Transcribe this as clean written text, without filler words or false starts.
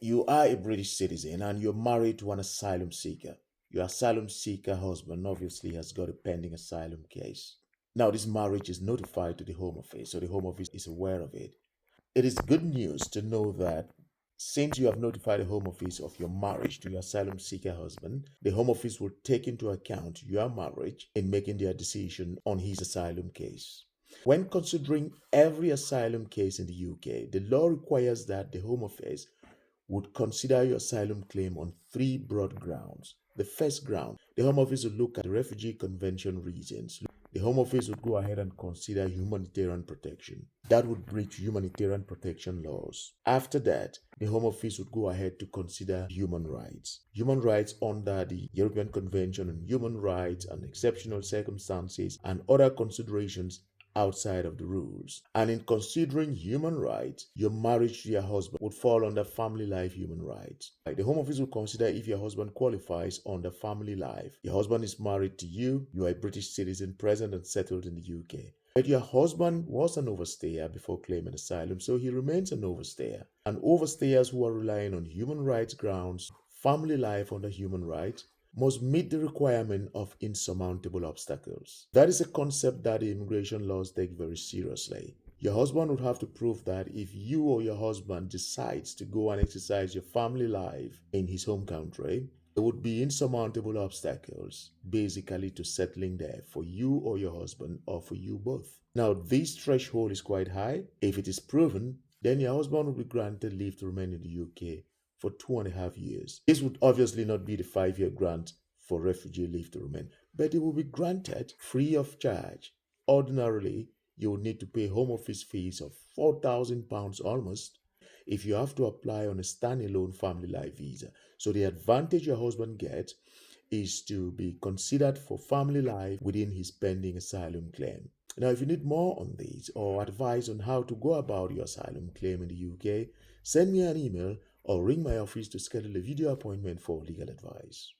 You are a British citizen and you're married to an asylum seeker. Your asylum seeker husband obviously has got a pending asylum case. Now, this marriage is notified to the Home Office, so the Home Office is aware of it. It is good news to know that since you have notified the Home Office of your marriage to your asylum seeker husband, the Home Office will take into account your marriage in making their decision on his asylum case. When considering every asylum case in the UK, the law requires that the Home Office would consider your asylum claim on three broad grounds. The first ground, the Home Office would look at the Refugee Convention reasons. The Home Office would go ahead and consider humanitarian protection. That would breach humanitarian protection laws. After that, the Home Office would go ahead to consider human rights. Human rights under the European Convention on Human Rights and exceptional circumstances and other considerations outside of the rules. And in considering human rights, your marriage to your husband would fall under family life human rights. Like the Home Office will consider if your husband qualifies under family life. Your husband is married to you, you are a British citizen present and settled in the UK. But your husband was an overstayer before claiming asylum, so he remains an overstayer. And overstayers who are relying on human rights grounds, family life under human rights, must meet the requirement of insurmountable obstacles. That is a concept that the immigration laws take very seriously. Your husband would have to prove that if you or your husband decides to go and exercise your family life in his home country, there would be insurmountable obstacles basically to settling there for you or your husband or for you both. Now, this threshold is quite high. If it is proven, then your husband will be granted leave to remain in the UK for 2.5 years. This would obviously not be the 5-year grant for refugee leave to remain, but it will be granted free of charge. Ordinarily, you would need to pay Home Office fees of £4,000 almost if you have to apply on a standalone family life visa. So the advantage your husband gets is to be considered for family life within his pending asylum claim. Now, if you need more on this or advice on how to go about your asylum claim in the UK, send me an email or ring my office to schedule a video appointment for legal advice.